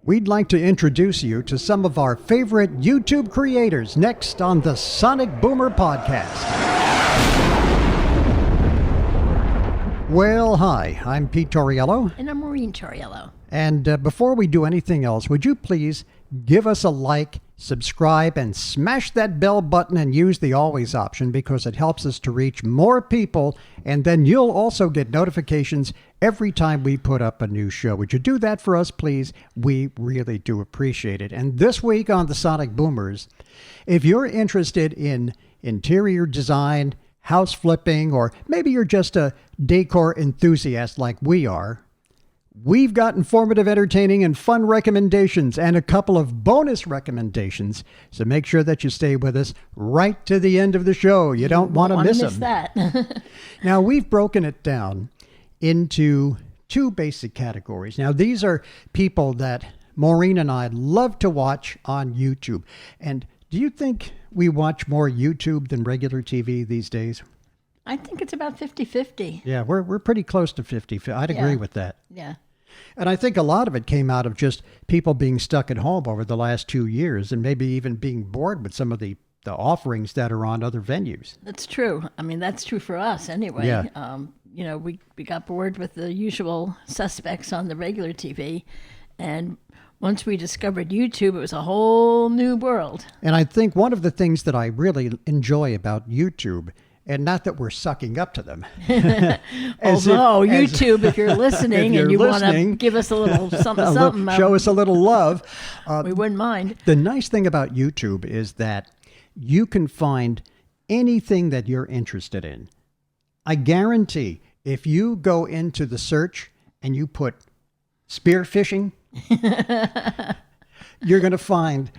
We'd like to introduce you to some of our favorite YouTube creators next on the Sonic Boomer Podcast. Well, hi, I'm Pete Torriello. And I'm Maureen Torriello. And before we do anything else, would you please give us a like, subscribe, and smash that bell button and use the always option because it helps us to reach more people. And then you'll also get notifications every time we put up a new show. Would you do that for us, please? We really do appreciate it. And this week on the Sonic Boomers, if you're interested in interior design, house flipping, or maybe you're just a decor enthusiast like we are, we've got informative, entertaining, and fun recommendations and a couple of bonus recommendations. So make sure that you stay with us right to the end of the show. You don't want to miss them. That. Now, we've broken it down into two basic categories. Now, these are people that Maureen and I love to watch on YouTube. And do you think we watch more YouTube than regular TV these days? I think it's about 50-50. Yeah, we're pretty close to 50. I'd agree with that. Yeah. And I think a lot of it came out of just people being stuck at home over the last 2 years and maybe even being bored with some of the offerings that are on other venues. That's true. I mean, that's true for us anyway. Yeah. We got bored with the usual suspects on the regular TV. And once we discovered YouTube, it was a whole new world. And I think one of the things that I really enjoy about YouTube, and not that we're sucking up to them. YouTube, if you're listening and you want to give us a little something, show us a little love. We wouldn't mind. The nice thing about YouTube is that you can find anything that you're interested in. I guarantee if you go into the search and you put spearfishing, you're going to find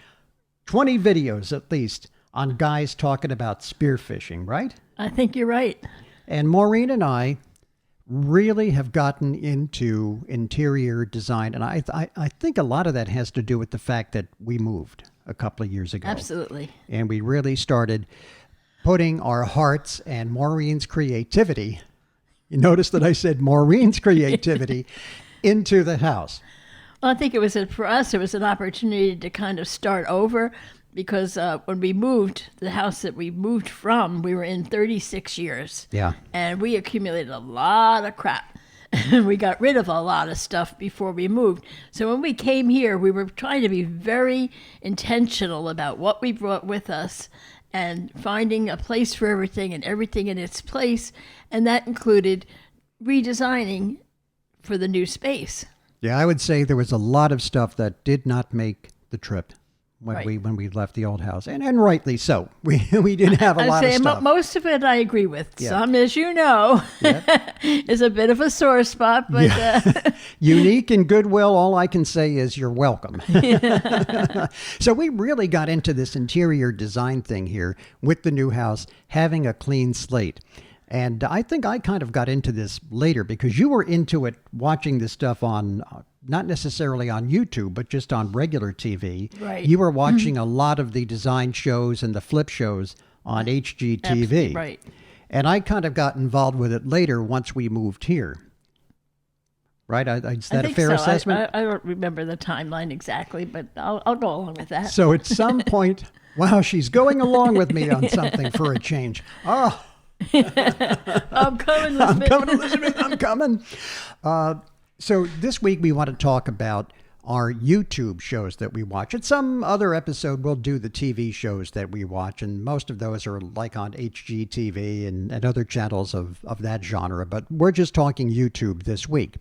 20 videos at least on guys talking about spearfishing, right? I think you're right. And Maureen and I really have gotten into interior design. And I think a lot of that has to do with the fact that we moved a couple of years ago. Absolutely. And we really started putting our hearts and Maureen's creativity, you notice that I said Maureen's creativity, into the house. Well, I think for us, it was an opportunity to kind of start over. Because when we moved, the house that we moved from, we were in 36 years. Yeah. And we accumulated a lot of crap. And we got rid of a lot of stuff before we moved. So when we came here, we were trying to be very intentional about what we brought with us and finding a place for everything and everything in its place. And that included redesigning for the new space. Yeah, I would say there was a lot of stuff that did not make the trip when we left the old house, and rightly so. We didn't have a lot of stuff. Most of it I agree with. Yeah. Some, as you know, is a bit of a sore spot, but unique and goodwill. All I can say is you're welcome. So we really got into this interior design thing here with the new house, having a clean slate. And I think I kind of got into this later because you were into it watching this stuff on, not necessarily on YouTube, but just on regular TV. Right. You were watching a lot of the design shows and the flip shows on HGTV. Right. And I kind of got involved with it later once we moved here. Right? Is that a fair assessment? I don't remember the timeline exactly, but I'll go along with that. So at some point, wow, she's going along with me on something for a change. Oh, I'm coming, Elizabeth. I'm coming. So this week we want to talk about our YouTube shows that we watch. At some other episode, we'll do the TV shows that we watch, and most of those are like on HGTV and other channels of that genre. But we're just talking YouTube this week.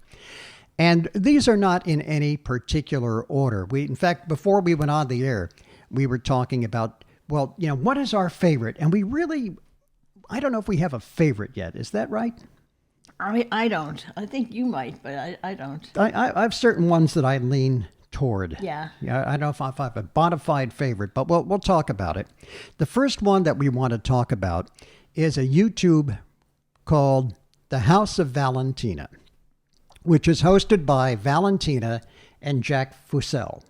And these are not in any particular order. In fact, before we went on the air, we were talking about, what is our favorite? And I don't know if we have a favorite yet. Is that right? I don't. I think you might, but I don't. I have certain ones that I lean toward. Yeah. I don't know if I have a bona fide favorite, but we'll talk about it. The first one that we want to talk about is a YouTube called The House of Valentina, which is hosted by Valentina and Jack Fussell.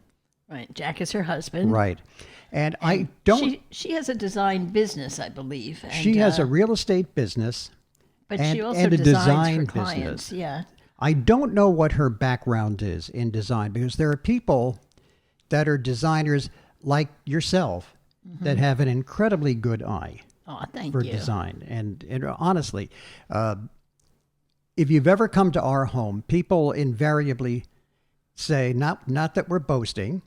Right. Jack is her husband. Right. And I don't... She has a design business, I believe. And, she has a real estate business. But she also and a designs design for clients. business. Yeah. I don't know what her background is in design because there are people that are designers like yourself that have an incredibly good eye Oh, thank for you. design. And honestly, if you've ever come to our home, people invariably say, not that we're boasting,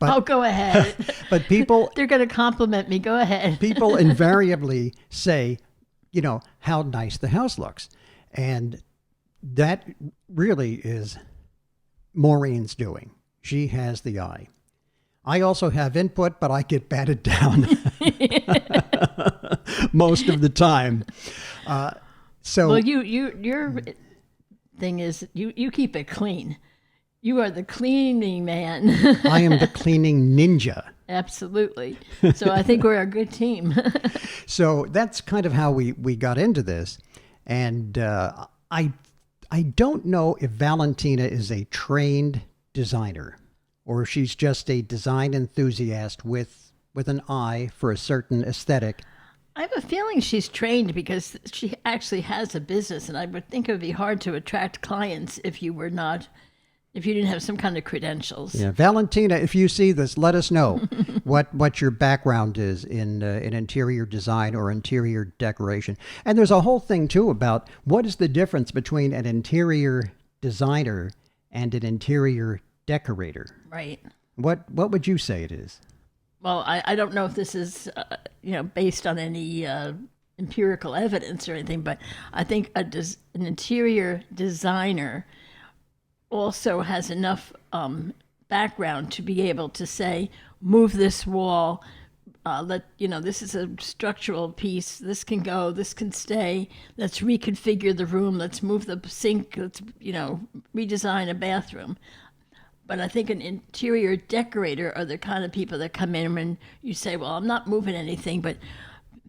Oh, go ahead. but people They're going to compliment me. Go ahead. people invariably say, how nice the house looks. And that really is Maureen's doing. She has the eye. I also have input, but I get batted down most of the time. So Well, your thing is you keep it clean. You are the cleaning man. I am the cleaning ninja. Absolutely. So I think we're a good team. So that's kind of how we got into this. And I don't know if Valentina is a trained designer or if she's just a design enthusiast with an eye for a certain aesthetic. I have a feeling she's trained because she actually has a business, and I would think it would be hard to attract clients if you didn't have some kind of credentials. Yeah, Valentina, if you see this, let us know what your background is in interior design or interior decoration. And there's a whole thing too about what is the difference between an interior designer and an interior decorator. Right. What would you say it is? Well, I don't know if this is based on any empirical evidence or anything, but I think an interior designer also has enough background to be able to say, move this wall, this is a structural piece, this can go, this can stay, let's reconfigure the room, let's move the sink, let's redesign a bathroom. But I think an interior decorator are the kind of people that come in and you say, well, I'm not moving anything, but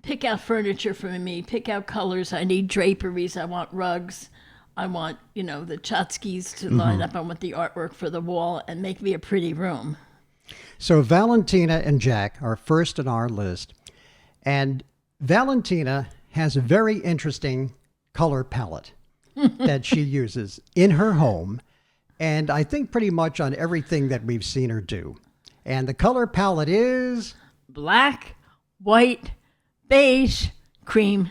pick out furniture for me, pick out colors, I need draperies, I want rugs, I want, the tchotchkes to line up. I want the artwork for the wall and make me a pretty room. So Valentina and Jack are first on our list. And Valentina has a very interesting color palette that she uses in her home. And I think pretty much on everything that we've seen her do. And the color palette is black, white, beige, cream,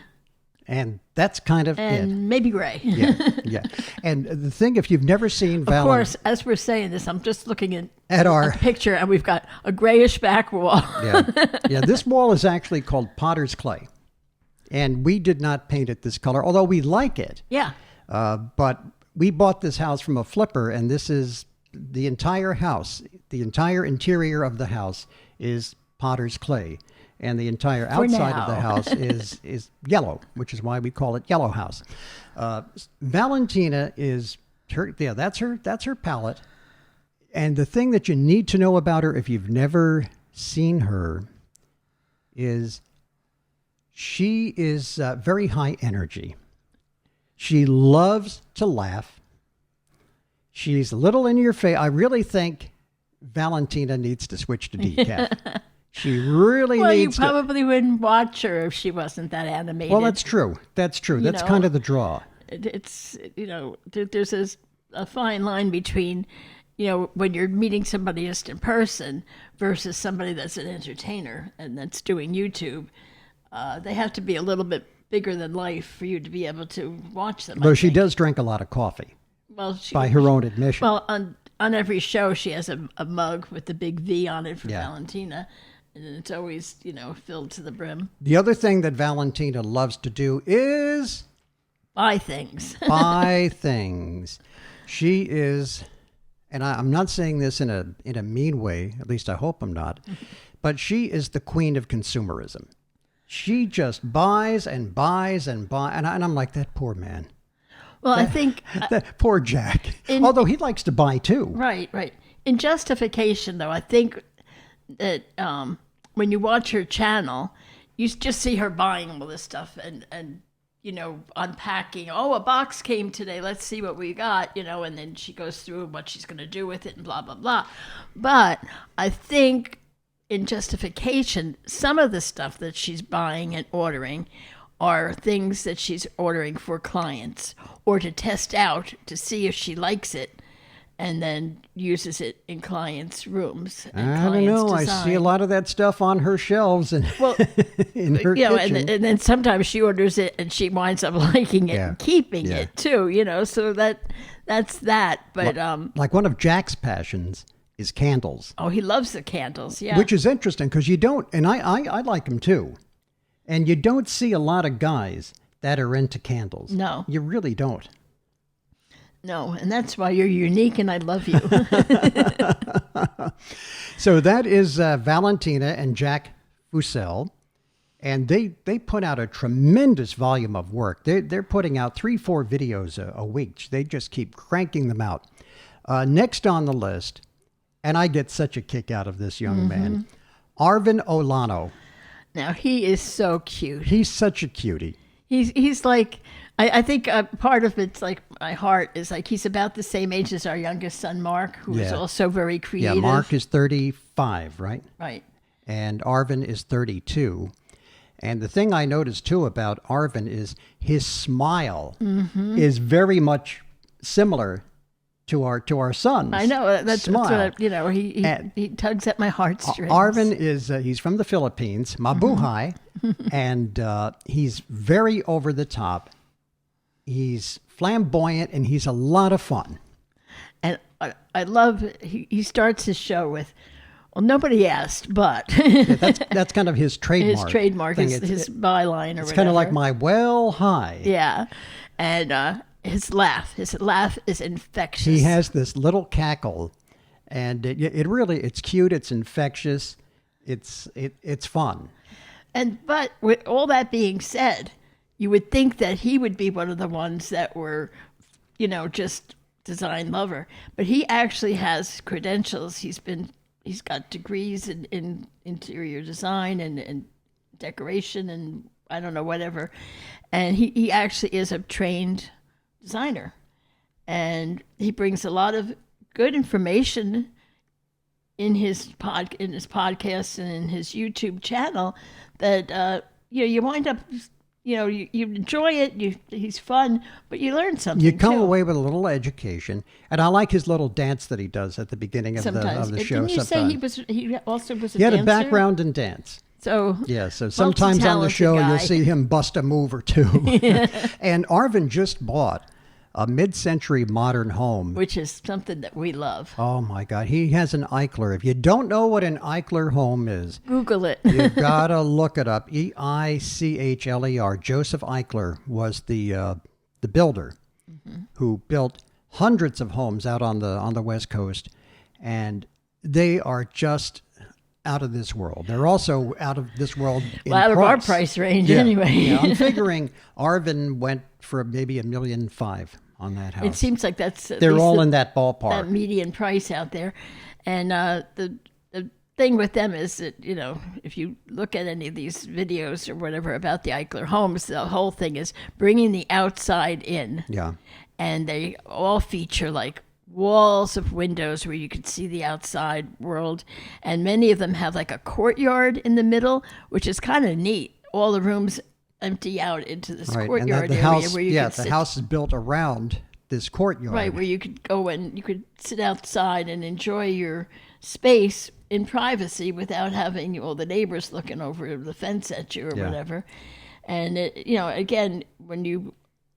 and that's kind of and it. maybe gray. Yeah. And the thing, if you've never seen Of course, as we're saying this, I'm just looking at our picture, and we've got a grayish back wall. Yeah, this wall is actually called Potter's Clay. And we did not paint it this color, although we like it. Yeah. But we bought this house from a flipper, and this is the entire house. The entire interior of the house is Potter's Clay. And the entire outside of the house is yellow, which is why we call it Yellow House. Valentina is that's her palette. And the thing that you need to know about her if you've never seen her is she is very high energy. She loves to laugh. She's a little in your face. I really think Valentina needs to switch to decaf. She really well, needs you probably wouldn't watch her if she wasn't that animated. Well, that's true. That's true. That's kind of the draw. It's, there's a fine line between, when you're meeting somebody just in person versus somebody that's an entertainer and that's doing YouTube. They have to be a little bit bigger than life for you to be able to watch them. Though she does drink a lot of coffee. Well, by her own admission. Well, on every show, she has a mug with the big V on it for Valentina. And it's always, filled to the brim. The other thing that Valentina loves to do is buy things. Buy things. She is, and I'm not saying this in a mean way, at least I hope I'm not, but she is the queen of consumerism. She just buys and buys and buys, and I'm like, that poor man. Well, I think that poor Jack. Although he likes to buy too. Right. In justification, though, I think that when you watch her channel, you just see her buying all this stuff and unpacking. Oh, a box came today. Let's see what we got, and then she goes through what she's going to do with it and blah, blah, blah. But I think in justification, some of the stuff that she's buying and ordering are things that she's ordering for clients or to test out to see if she likes it. and then uses it in clients' rooms. And I don't know. I see a lot of that stuff on her shelves and Well, in her kitchen. and then sometimes she orders it and she winds up liking it and keeping it too, so that's that. But like one of Jack's passions is candles. oh, he loves the candles, yeah. Which is interesting because you don't, and I like them too. And you don't see a lot of guys that are into candles. No. You really don't. No, and that's why you're unique and I love you. So that is Valentina and Jack Fussell. And they put out a tremendous volume of work. They're putting out 3-4 videos a week. They just keep cranking them out. Next on the list, and I get such a kick out of this young man, Arvin Olano. Now, he is so cute. He's such a cutie. He's like, I think part of it's like my heart is like he's about the same age as our youngest son, Mark, who is also very creative. Yeah, Mark is 35, right? Right. And Arvin is 32. And the thing I noticed too about Arvin is his smile is very much similar to our son's. I know that's smile. what he tugs at my heartstrings. Arvin is he's from the Philippines, Mabuhay, and he's very over the top. He's flamboyant and he's a lot of fun. And I love he starts his show with, well, nobody asked, but that's kind of his trademark. His trademark, his byline, or it's whatever. kind of like my hi. Yeah, and his laugh is infectious. He has this little cackle, and it's cute. It's infectious. It's fun. But with all that being said, you would think that he would be one of the ones that were, just design lover. But he actually has credentials. He's got degrees in interior design and decoration and I don't know, whatever. And he actually is a trained designer. And he brings a lot of good information in his podcast and in his YouTube channel that you wind up you enjoy it. He's fun, but you learn something. You come away with a little education, and I like his little dance that he does at the beginning of the show. Didn't you say he also was a dancer? He had a background in dance. So so sometimes on the show you'll see him bust a move or two. And Arvin just bought a mid-century modern home, which is something that we love. Oh my God, he has an Eichler. If you don't know what an Eichler home is, Google it. You've got to look it up. Eichler. Joseph Eichler was the builder who built hundreds of homes out on the West Coast, and they are just out of this world. They're also out of this world in out of our price. price range anyway. Yeah, I'm figuring Arvin went for maybe $1.5 million on that house. It seems like that's they're all in that ballpark. That median price out there, and the thing with them is that if you look at any of these videos or whatever about the Eichler homes, the whole thing is bringing the outside in. Yeah, and they all feature like walls of windows where you can see the outside world, and many of them have like a courtyard in the middle, which is kind of neat. All the rooms empty out into this courtyard area where you can sit. The house is built around this courtyard. Right, where you could go and you could sit outside and enjoy your space in privacy without having all the neighbors looking over the fence at you or whatever. And again, when you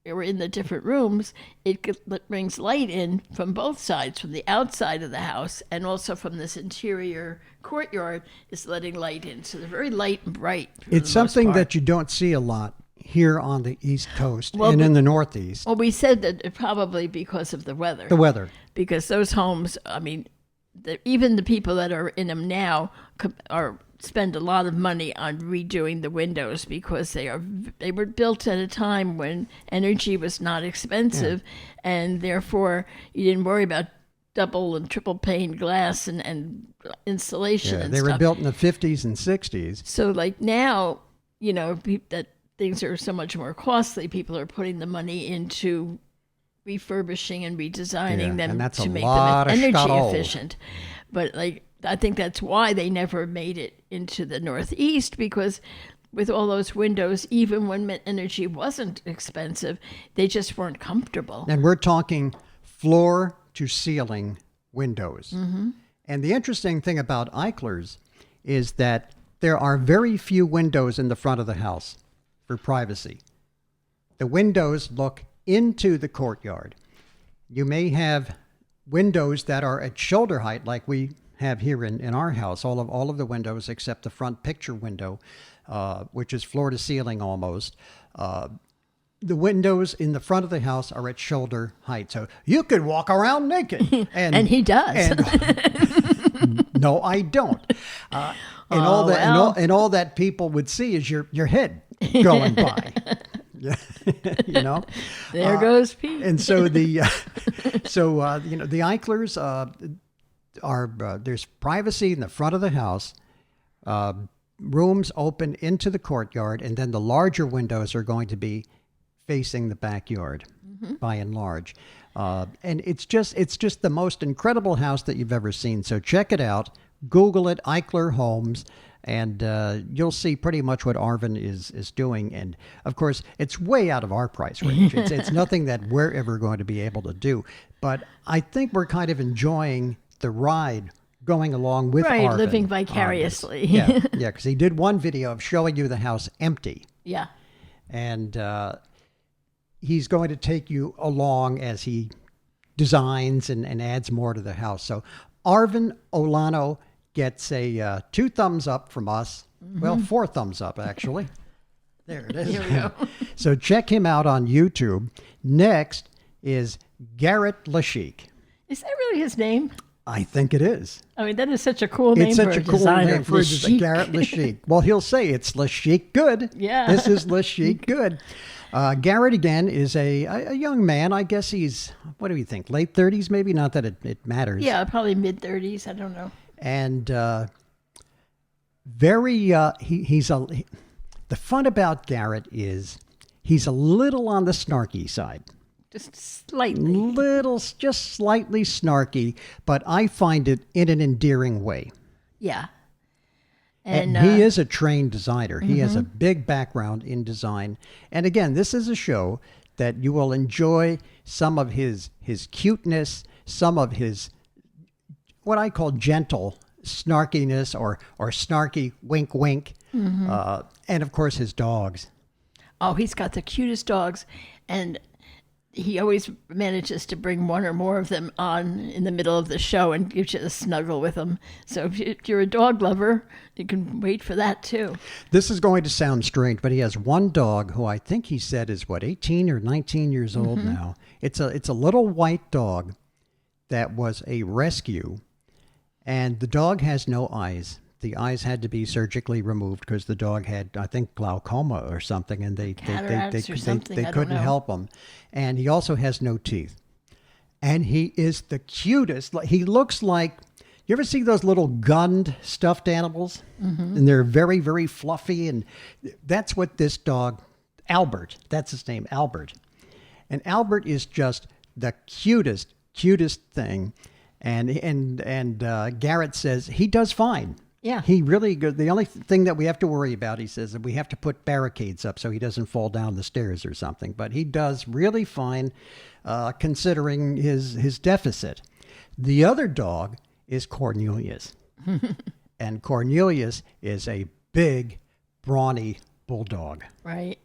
are in the different rooms, it brings light in from both sides, from the outside of the house and also from this interior courtyard is letting light in. So they're very light and bright. It's something that you don't see a lot here on the East Coast and in the Northeast. Well, we said that probably because of the weather. The weather. Because those homes, even the people that are in them now spend a lot of money on redoing the windows because they were built at a time when energy was not expensive, and therefore you didn't worry about double and triple pane glass and insulation. Yeah, they were built in the 50s and 60s. So like now, that things are so much more costly. People are putting the money into refurbishing and redesigning them to make them energy efficient. But I think that's why they never made it into the Northeast, because with all those windows, even when energy wasn't expensive, they just weren't comfortable. And we're talking floor to ceiling windows. And the interesting thing about Eichlers is that there are very few windows in the front of the house for privacy. The windows look into the courtyard. You may have windows that are at shoulder height, like we have here in our house. All of the windows except the front picture window, which is floor to ceiling almost. The windows in the front of the house are at shoulder height, so you could walk around naked. And he does. No, I don't. And all that people would see is your head going by. You know, there goes Pete. And so the Eichlers are there's privacy in the front of the house. Rooms open into the courtyard, and then the larger windows are going to be facing the backyard, by and large. And it's just the most incredible house that you've ever seen. So check it out. Google it, Eichler Homes, and you'll see pretty much what Arvin is doing. And of course, it's way out of our price range. It's nothing that we're ever going to be able to do. But I think we're kind of enjoying the ride going along with Arvin. Living vicariously. Yeah, because he did one video of showing you the house empty. Yeah. And he's going to take you along as he designs and adds more to the house. So Arvin Olano gets a 2 thumbs up from us. Well, 4 thumbs up, actually. There it is. Here we go. So check him out on YouTube. Next is Garrett Lashik. Is that really his name? I think it is. I mean, that is such a cool name for a designer. Garrett Lashik. Well, he'll say it's Lashik good. Yeah. This is Lashik good. Garrett, again, is a young man. I guess he's, what do you think, late 30s maybe? Not that it matters. Yeah, probably mid-30s. I don't know. And the fun about Garrett is he's a little on the snarky side. Just slightly. Just slightly snarky, but I find it in an endearing way. Yeah. And he is a trained designer. He has a big background in design. And again, this is a show that you will enjoy some of his cuteness, some of his what I call gentle snarkiness or snarky wink wink, and of course his dogs. Oh, he's got the cutest dogs, and he always manages to bring one or more of them on in the middle of the show and gives you a snuggle with them. So if you're a dog lover, you can wait for that too. This is going to sound strange, but he has one dog who I think he said is 18 or 19 years old now. It's a little white dog that was a rescue, and the dog has no eyes. The eyes had to be surgically removed because the dog had, I think, glaucoma or something, and they couldn't help him. And he also has no teeth. And he is the cutest. He looks like, you ever see those little gunned stuffed animals? And they're very, very fluffy. And that's what this dog, Albert, that's his name, Albert. And Albert is just the cutest thing. And Garrett says he does fine. Yeah. He really good. The only thing that we have to worry about, he says, that we have to put barricades up so he doesn't fall down the stairs or something. But he does really fine, considering his deficit. The other dog is Cornelius. And Cornelius is a big, brawny bulldog. Right,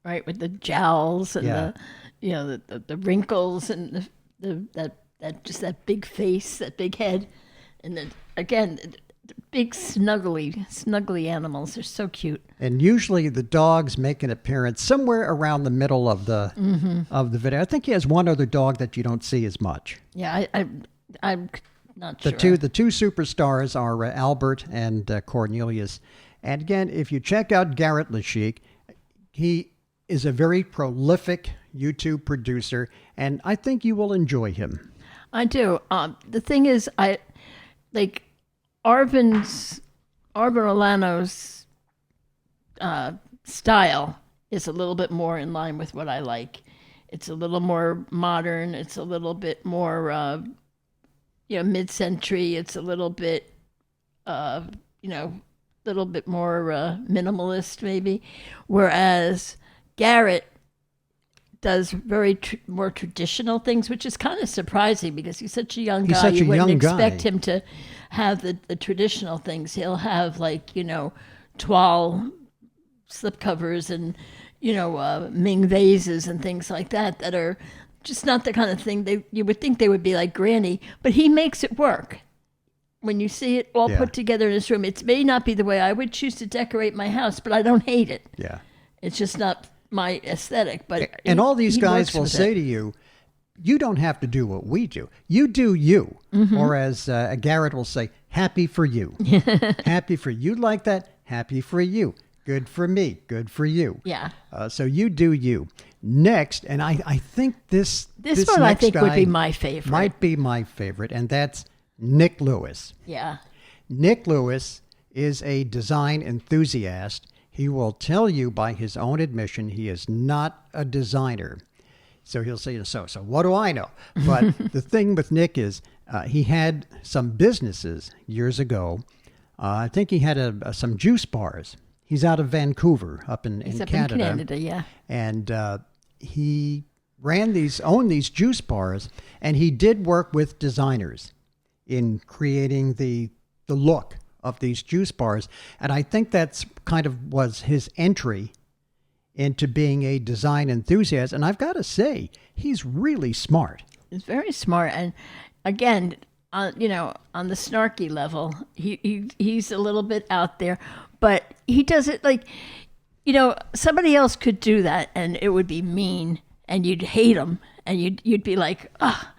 with the jowls and the wrinkles and that big face, that big head, and then again. Big snuggly animals. They're so cute. And usually the dogs make an appearance somewhere around the middle of the video. I think he has one other dog that you don't see as much. Yeah, I'm not sure. The two superstars are Albert and Cornelius. And again, if you check out Garrett Lashik, he is a very prolific YouTube producer, and I think you will enjoy him. I do. The thing is, Arvin Olano's style is a little bit more in line with what I like. It's a little more modern. It's a little bit more, mid-century. It's a little bit, little bit more minimalist maybe. Whereas Garrett does very more traditional things, which is kind of surprising because he's such a young guy. He's such you a wouldn't young guy. expect him to have the traditional things. He'll have like, toile slipcovers and, Ming vases and things like that are just not the kind of thing you would think they would be like Granny, but he makes it work. When you see it all put together in his room, it may not be the way I would choose to decorate my house, but I don't hate it. Yeah. It's just not my aesthetic. But all these guys will say it. to you, you don't have to do what we do. You do you. Mm-hmm. Or as Garrett will say, happy for you. Happy for you like that. Happy for you. Good for me. Good for you. Yeah. So you do you. Next, and I think this one I think would be my favorite. Might be my favorite, and that's Nick Lewis. Yeah. Nick Lewis is a design enthusiast. He will tell you by his own admission he is not a designer. So he'll say, so what do I know? But the thing with Nick is he had some businesses years ago. I think he had some juice bars. He's out of Vancouver, up in He's up Canada. in Canada, yeah. And he owned these juice bars, and he did work with designers in creating the look of these juice bars. And I think that's kind of was his entry into being a design enthusiast. And I've got to say, he's really smart. He's very smart. And again, on the snarky level, he's a little bit out there, but he does it like, somebody else could do that and it would be mean and you'd hate him and you'd be like, ah.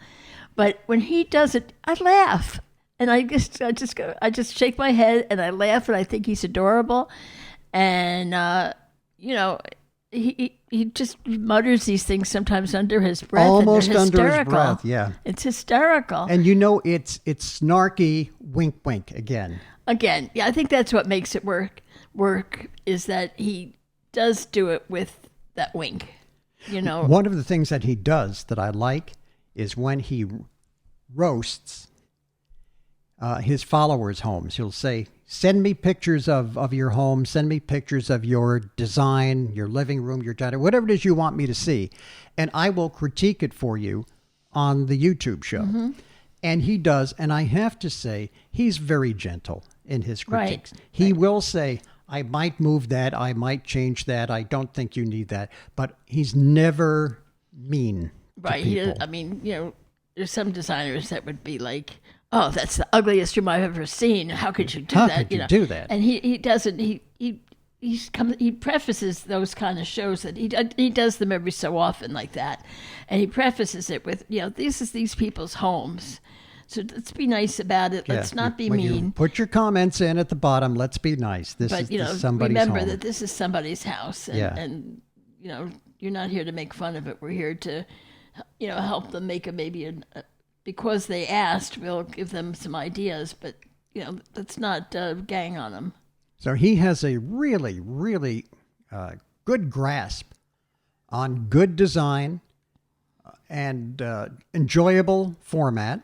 But when he does it, I laugh. And I just shake my head and I laugh and I think he's adorable. And, he just mutters these things sometimes under his breath. Almost and under his breath, yeah. It's hysterical. And it's snarky, wink, wink again. Again, yeah, I think that's what makes it work is that he does do it with that wink, One of the things that he does that I like is when he roasts his followers' homes. He'll say, send me pictures of your home, send me pictures of your design, your living room, your dining, whatever it is you want me to see, and I will critique it for you on the YouTube show. Mm-hmm. And he does, and I have to say, he's very gentle in his critiques. Right. He will say, I might move that, I might change that, I don't think you need that, but he's never mean to people. There's some designers that would be like, oh, that's the ugliest room I've ever seen. How could you do that? How could you do that? And he doesn't. He prefaces those kind of shows that he does them every so often like that, and he prefaces it with, this is these people's homes, so let's be nice about it. Let's not be mean. You put your comments in at the bottom. Let's be nice. This is somebody's remember home. that this is somebody's house, and you're not here to make fun of it. We're here to help them make because they asked, we'll give them some ideas, but, let's not gang on them. So he has a really, really good grasp on good design and enjoyable format.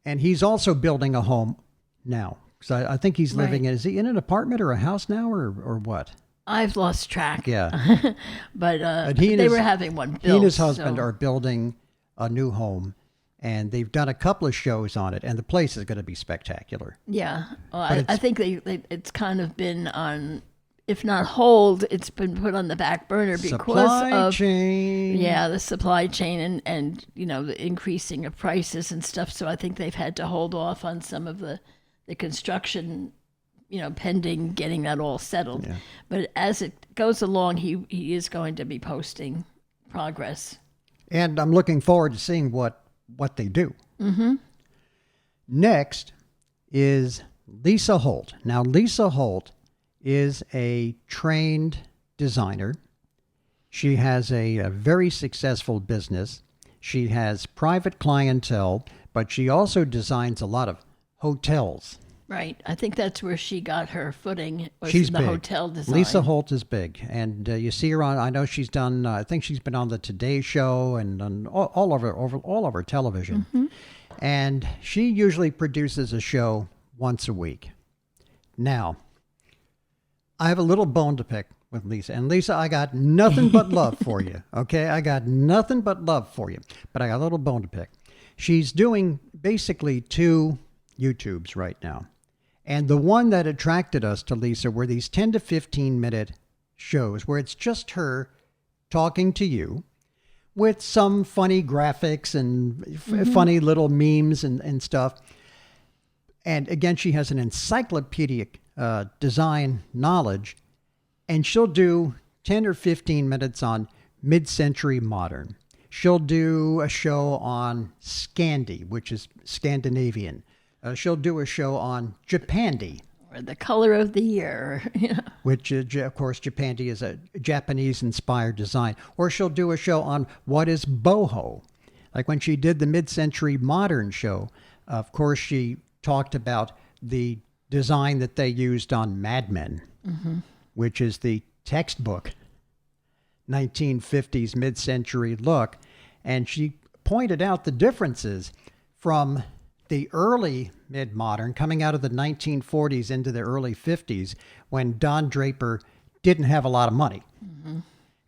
And he's also building a home now. So I think he's living in, is he in an apartment or a house now or what? I've lost track. Yeah. but they were having one built. He and his husband are building a new home, and they've done a couple of shows on it, and the place is going to be spectacular. Yeah. Well, I think it's kind of been on, if not hold, it's been put on the back burner because supply chain. Yeah, the supply chain and the increasing of prices and stuff. So I think they've had to hold off on some of the construction, pending getting that all settled. Yeah. But as it goes along, he is going to be posting progress. And I'm looking forward to seeing what they do. Mm-hmm. Next is Lisa Holt. Now, Lisa Holt is a trained designer. She has a very successful business. She has private clientele, but she also designs a lot of hotels. Right. I think that's where she got her footing. She's in the big. Hotel design. Lisa Holt is big. And you see her on, I know she's done, I think she's been on the Today Show and on all over television. Mm-hmm. And she usually produces a show once a week. Now, I have a little bone to pick with Lisa. And Lisa, I got nothing but love for you. Okay, I got nothing but love for you. But I got a little bone to pick. She's doing basically 2 YouTubes right now. And the one that attracted us to Lisa were these 10 to 15 minute shows where it's just her talking to you with some funny graphics and funny little memes and stuff. And again, she has an encyclopedic design knowledge, and she'll do 10 or 15 minutes on mid-century modern. She'll do a show on Scandi, which is Scandinavian. She'll do a show on Japandi. Or the color of the year. Which, of course, Japandi is a Japanese-inspired design. Or she'll do a show on what is boho. Like when she did the mid-century modern show, of course, she talked about the design that they used on Mad Men, which is the textbook 1950s mid-century look. And she pointed out the differences from the early mid-modern, coming out of the 1940s into the early 50s, when Don Draper didn't have a lot of money.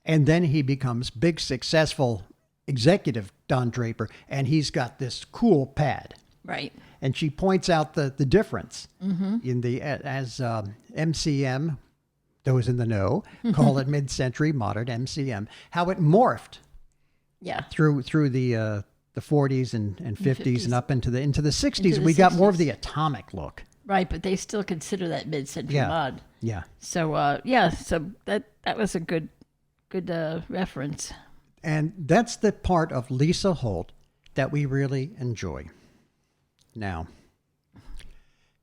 And then he becomes big, successful executive Don Draper, and he's got this cool pad. Right. And she points out the difference in the, as MCM, those in the know, call it mid-century modern MCM, how it morphed through the 40s and 50s and up into the 60s. We got more of the atomic look. Right, but they still consider that mid-century mod. Yeah. So so that was a good reference. And that's the part of Lisa Holt that we really enjoy. Now,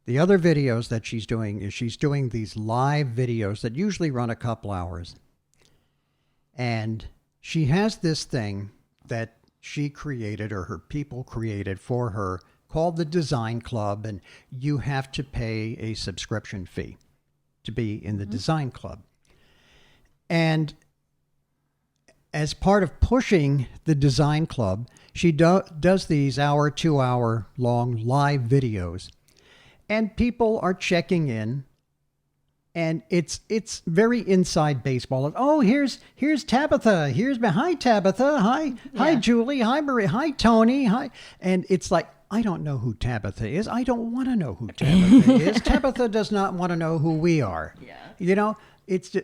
the other videos that she's doing is she's doing these live videos that usually run a couple hours. And she has this thing that she created, or her people created for her, called the Design Club, and you have to pay a subscription fee to be in the Design Club. And as part of pushing the Design Club, she does these 2 hour long live videos, and people are checking in. And it's very inside baseball. Oh, here's Tabitha. Hi, Tabitha. Hi, Julie. Hi, Marie. Hi, Tony. Hi. And it's like, I don't know who Tabitha is. I don't want to know who Tabitha is. Tabitha does not want to know who we are. Yeah. You know, it's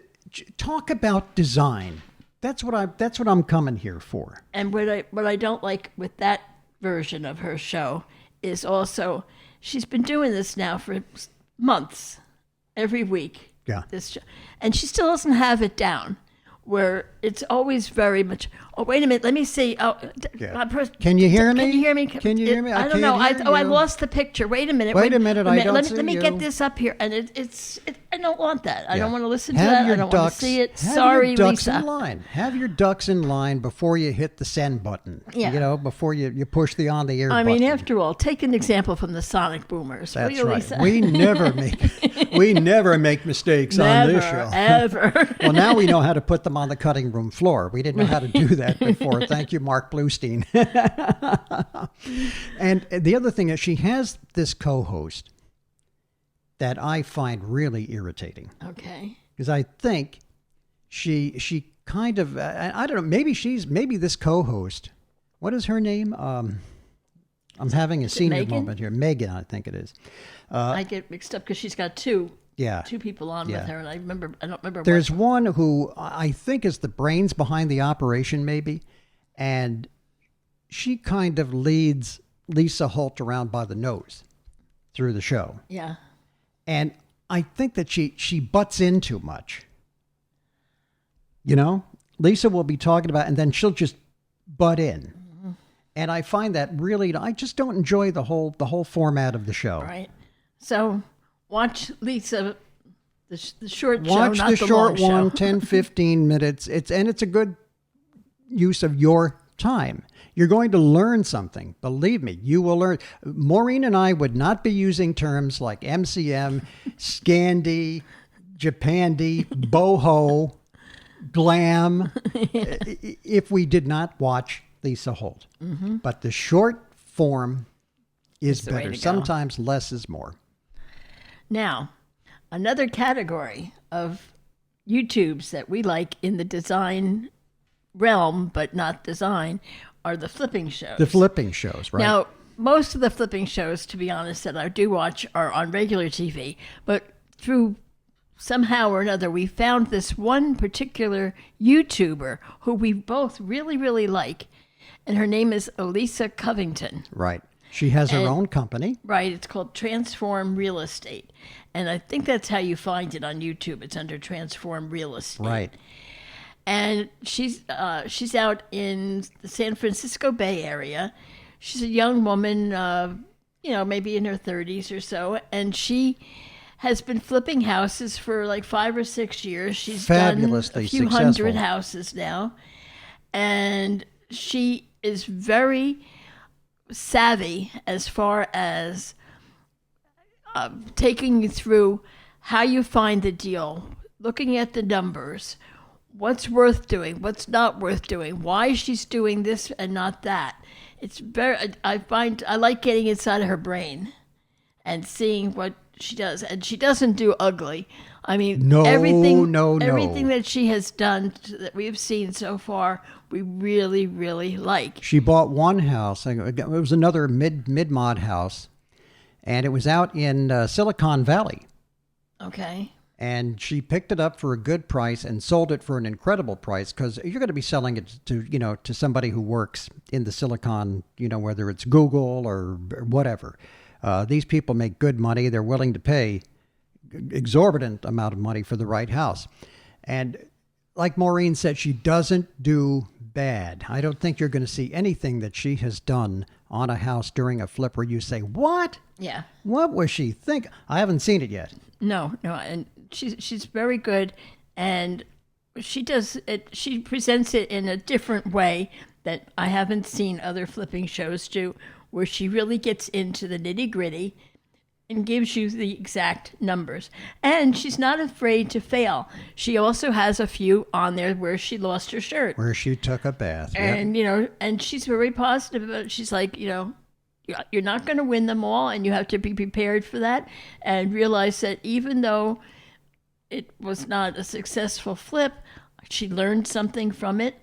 talk about design. That's what I'm coming here for. And what I don't like with that version of her show is also she's been doing this now for months. Every week. Yeah. And she still doesn't have it down, where it's always very much, oh, wait a minute, let me see. Oh, can you hear me? Can you hear me? Can you hear me? I don't know. I lost the picture. Wait a minute. Wait a minute. Let me get this up here. And I don't want that. I don't want to listen to that. I don't want to see it. Sorry, Lisa. Have your ducks in line before you hit the send button. Yeah. You know, before you push the on the air button. I mean, after all, take an example from the Sonic Boomers. That's right. Lisa? We never make mistakes on this show. Ever. Well, now we know how to put them on the cutting room floor. We didn't know how to do that before. Thank you, Mark Bluestein. And the other thing is she has this co-host that I find really irritating. Okay. Because I think she kind of, I don't know, maybe this co-host, what is her name? I'm having a senior moment here. Megan, I think it is. I get mixed up because she's got two people on with her, and I don't remember. There's one who I think is the brains behind the operation, maybe, and she kind of leads Lisa Holt around by the nose through the show. Yeah. And I think that she butts in too much. You know, Lisa will be talking about, and then she'll just butt in. Mm-hmm. And I find that really, I just don't enjoy the whole format of the show. Right. So watch Lisa, the short show, not the short long one, 10, 15 minutes. It's a good use of your time. You're going to learn something. Believe me, you will learn. Maureen and I would not be using terms like MCM, Scandi, Japandi, boho, glam, if we did not watch Lisa Holt. Mm-hmm. But the short form is better. Sometimes less is more. Now, another category of YouTubes that we like in the design realm, but not design, are the flipping shows. The flipping shows, right? Now, most of the flipping shows, to be honest, that I do watch are on regular TV, but through somehow or another, we found this one particular YouTuber who we both really, really like, and her name is Elisa Covington. Right. She has her own company. Right. It's called Transform Real Estate. And I think that's how you find it on YouTube. It's under Transform Real Estate. Right. And she's out in the San Francisco Bay Area. She's a young woman, maybe in her 30s or so, and she has been flipping houses for like 5 or 6 years. She's fabulously done a few successful. hundred houses now, and she is very savvy as far as taking you through how you find the deal, looking at the numbers, what's worth doing, what's not worth doing, why she's doing this and not that. It's very, I like getting inside of her brain and seeing what she does. And she doesn't do ugly. I mean, everything that she has done that we've seen so far, we really, really like. She bought one house. It was another mid-mod house, and it was out in Silicon Valley. Okay. And she picked it up for a good price and sold it for an incredible price, because you're going to be selling it to somebody who works in the Silicon, whether it's Google or whatever. These people make good money. They're willing to pay exorbitant amount of money for the right house. And like Maureen said, she doesn't do bad. I don't think you're going to see anything that she has done on a house during a flip where you say, what? Yeah. What was she think? I haven't seen it yet. No. And she's very good, and she does it. She presents it in a different way that I haven't seen other flipping shows do, where she really gets into the nitty-gritty and gives you the exact numbers. And she's not afraid to fail. She also has a few on there where she lost her shirt. Where she took a bath. And, and she's very positive about it. She's like, you're not going to win them all, and you have to be prepared for that and realize that even though it was not a successful flip, she learned something from it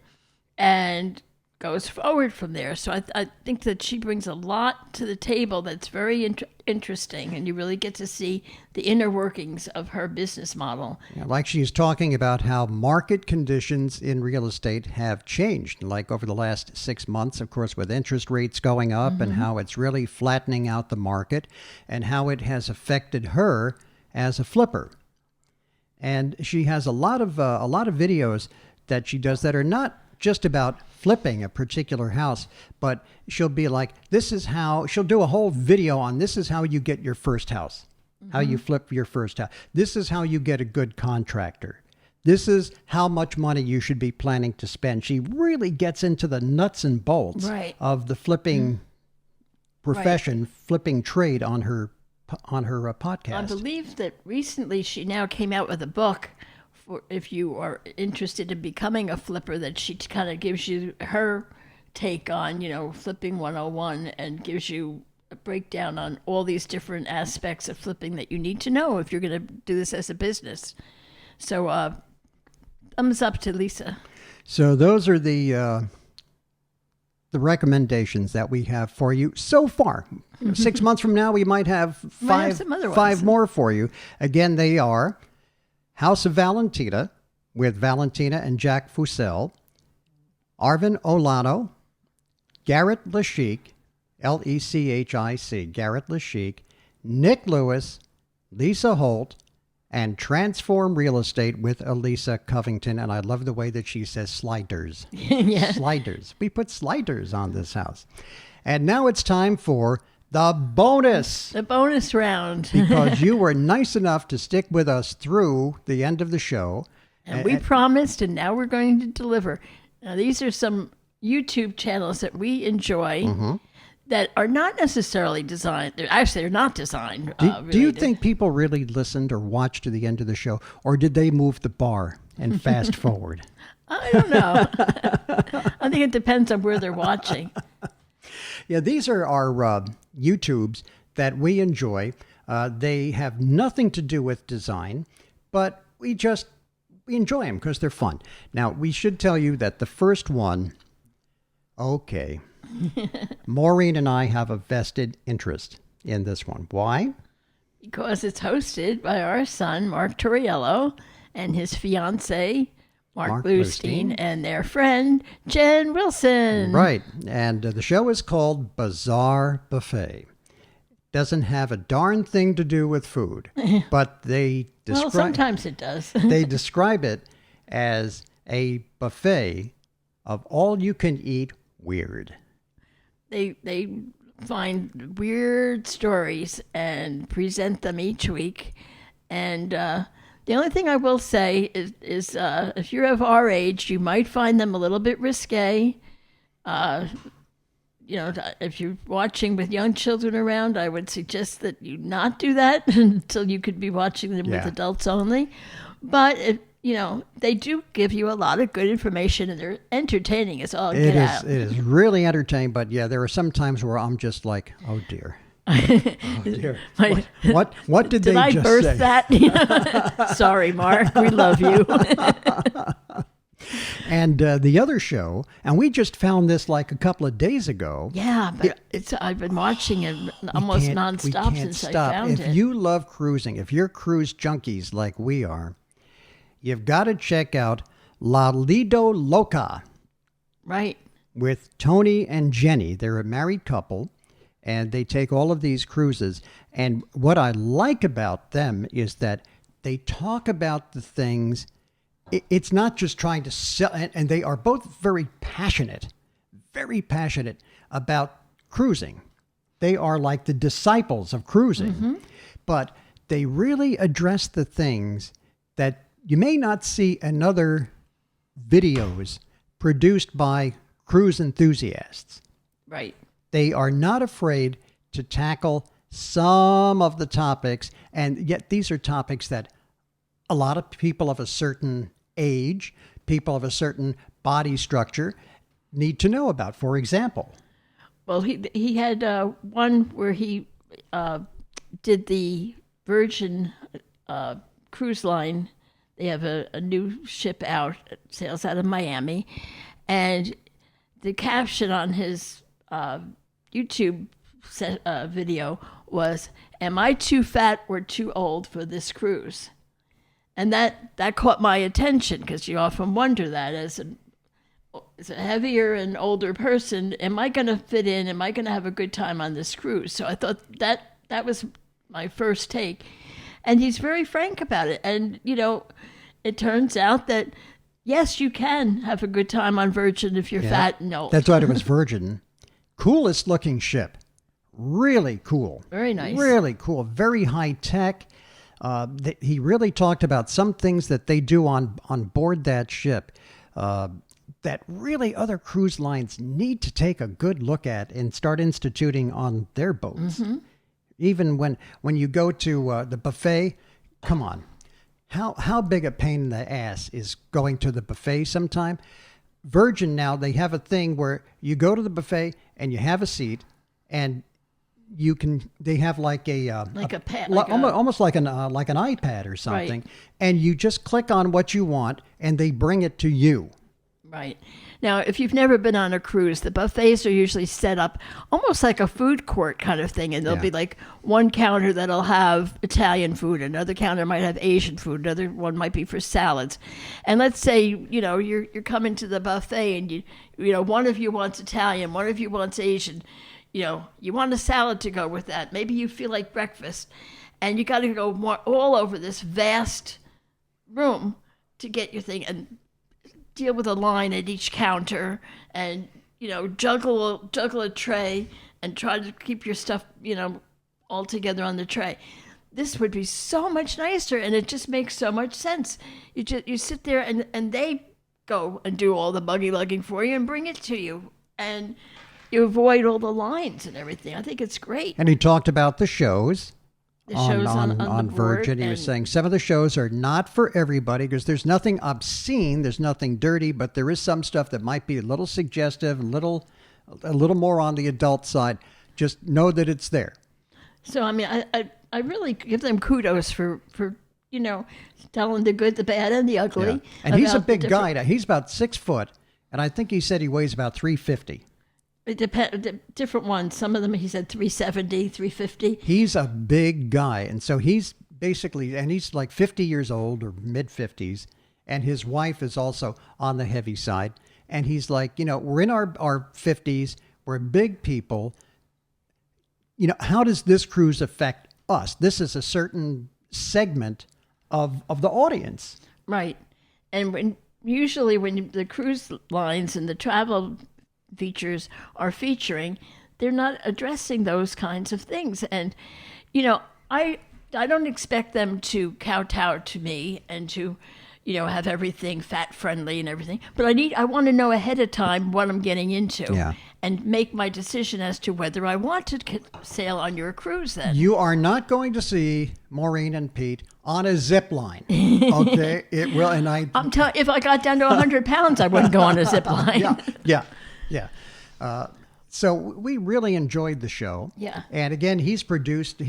and goes forward from there. So I think that she brings a lot to the table that's very interesting, and you really get to see the inner workings of her business model. Yeah, like she's talking about how market conditions in real estate have changed, like over the last 6 months, of course, with interest rates going up, and how it's really flattening out the market, and how it has affected her as a flipper. And she has a lot of videos that she does that are not just about flipping a particular house, but she'll be like, she'll do a whole video on this is how you get your first house, how you flip your first house. This is how you get a good contractor. This is how much money you should be planning to spend. She really gets into the nuts and bolts of the flipping profession, flipping trade on her podcast. I believe that recently she now came out with a book. If you are interested in becoming a flipper, that she kind of gives you her take on, flipping 101, and gives you a breakdown on all these different aspects of flipping that you need to know if you're going to do this as a business. So thumbs up to Lisa. So those are the recommendations that we have for you so far. 6 months from now, we might have five more for you. Again, they are House of Valentina with Valentina and Jack Fussell, Arvin Olano, Garrett Lechic, Lechic, Garrett Lechic, Nick Lewis, Lisa Holt, and Transform Real Estate with Elisa Covington. And I love the way that she says sliders. Yeah. Sliders. We put sliders on this house. And now it's time for the bonus. The bonus round. Because you were nice enough to stick with us through the end of the show. And we promised, and now we're going to deliver. Now, these are some YouTube channels that we enjoy that are not necessarily designed. They're not designed. Do you think people really listened or watched to the end of the show? Or did they move the bar and fast forward? I don't know. I think it depends on where they're watching. Yeah, these are our YouTubes that we enjoy. They have nothing to do with design, but we we enjoy them because they're fun. Now, we should tell you that the first one, okay, Maureen and I have a vested interest in this one. Why? Because it's hosted by our son, Mark Torriello, and his fiance, Mark Bluestein, and their friend, Jen Wilson. Right. And the show is called Bizarre Buffet. Doesn't have a darn thing to do with food, but they describe... Well, sometimes it does. They describe it as a buffet of all-you-can-eat weird. They find weird stories and present them each week. And the only thing I will say is if you're of our age, you might find them a little bit risque. If you're watching with young children around, I would suggest that you not do that until you could be watching them with adults only. But they do give you a lot of good information, and they're entertaining as all get out. It is really entertaining, but yeah, there are some times where I'm just like, oh dear. Oh dear. What did they I just birth say? that? Sorry, Mark. We love you. And the other show, and we just found this like a couple of days ago. Yeah, but I've been watching it almost nonstop since I found it. If you love cruising, if you're cruise junkies like we are, you've got to check out La Lido Loca. Right. With Tony and Jenny. They're a married couple, and they take all of these cruises. And what I like about them is that they talk about the things. It's not just trying to sell, and they are both very passionate about cruising. They are like the disciples of cruising, but they really address the things that you may not see in other videos produced by cruise enthusiasts. Right. They are not afraid to tackle some of the topics, and yet these are topics that a lot of people of a certain age, people of a certain body structure need to know about. For example, well, he had one where he did the Virgin cruise line. They have a new ship out, sails out of Miami, and the caption on his YouTube video was, "Am I too fat or too old for this cruise?" And that caught my attention, because you often wonder that as a heavier and older person, am I going to fit in? Am I going to have a good time on this cruise? So I thought that was my first take. And he's very frank about it. And, it turns out that, yes, you can have a good time on Virgin if you're fat and old. That's right. It was Virgin. Coolest looking ship. Really cool. Very nice. Really cool. Very high tech. He really talked about some things that they do on board that ship that really other cruise lines need to take a good look at and start instituting on their boats. Even when you go to the buffet, come on. How big a pain in the ass is going to the buffet sometime? Virgin now, they have a thing where you go to the buffet and you have a seat, and they have like almost like an iPad or something, right. And you just click on what you want and they bring it to you. Right. Now, if you've never been on a cruise, the buffets are usually set up almost like a food court kind of thing. And there'll be like one counter that'll have Italian food, another counter might have Asian food, another one might be for salads. And let's say, you're coming to the buffet and one of you wants Italian, one of you wants Asian. You want a salad to go with that. Maybe you feel like breakfast, and you got to go all over this vast room to get your thing and deal with a line at each counter, and juggle a tray and try to keep your stuff all together on the tray. This would be so much nicer, and it just makes so much sense. You sit there and they go and do all the buggy lugging for you and bring it to you, and you avoid all the lines and everything. I think it's great. And he talked about the shows. The shows on the Virgin. board, He was saying some of the shows are not for everybody because there's nothing obscene, there's nothing dirty, but there is some stuff that might be a little suggestive, a little more on the adult side. Just know that it's there. So I mean, I really give them kudos for telling the good, the bad, and the ugly. Yeah. And he's a about the big guy. Now, he's about 6 foot, and I think he said he weighs about 350. It depends. Different ones. Some of them he said 370, 350. He's a big guy, and so he's basically, and he's like 50 years old or mid 50s, and his wife is also on the heavy side. And he's like, we're in our 50s, we're big people. How does this cruise affect us? This is a certain segment of the audience. Right. And usually when the cruise lines and the travel features are featuring, they're not addressing those kinds of things. And, I don't expect them to kowtow to me and to, have everything fat friendly and everything. But I want to know ahead of time what I'm getting into and make my decision as to whether I want to sail on your cruise then. You are not going to see Maureen and Pete on a zip line. Okay? It will, and I'm telling if I got down to 100 pounds, I wouldn't go on a zip line. Yeah. So we really enjoyed the show. Yeah. And again, he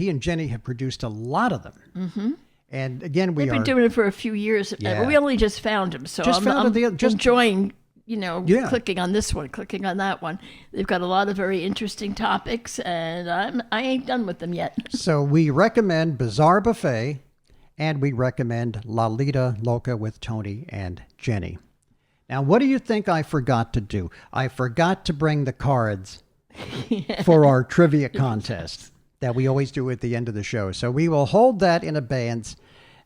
and Jenny have produced a lot of them. Mm-hmm. And again, They've been doing it for a few years. Yeah. We only just found them. So I'm enjoying, clicking on this one, clicking on that one. They've got a lot of very interesting topics, and I ain't done with them yet. So we recommend Bizarre Buffet, and we recommend La Lita Loca with Tony and Jenny. Now, what do you think I forgot to do? I forgot to bring the cards for our trivia contest that we always do at the end of the show. So we will hold that in abeyance,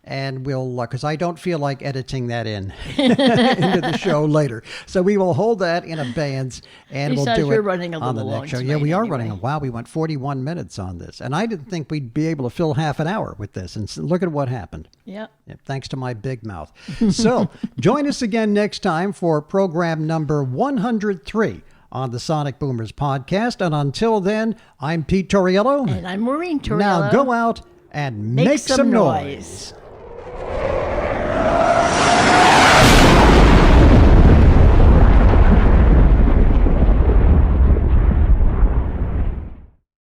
and we'll, because I don't feel like editing that into the show later. So we will hold that in abeyance, and we'll do it on the next show. Yeah, we are running. Wow, we went 41 minutes on this, and I didn't think we'd be able to fill half an hour with this. And look at what happened. Yeah. Thanks to my big mouth. So join us again next time for program number 103 on the Sonic Boomers podcast. And until then, I'm Pete Torriello. And I'm Maureen Torriello. Now go out and make some noise.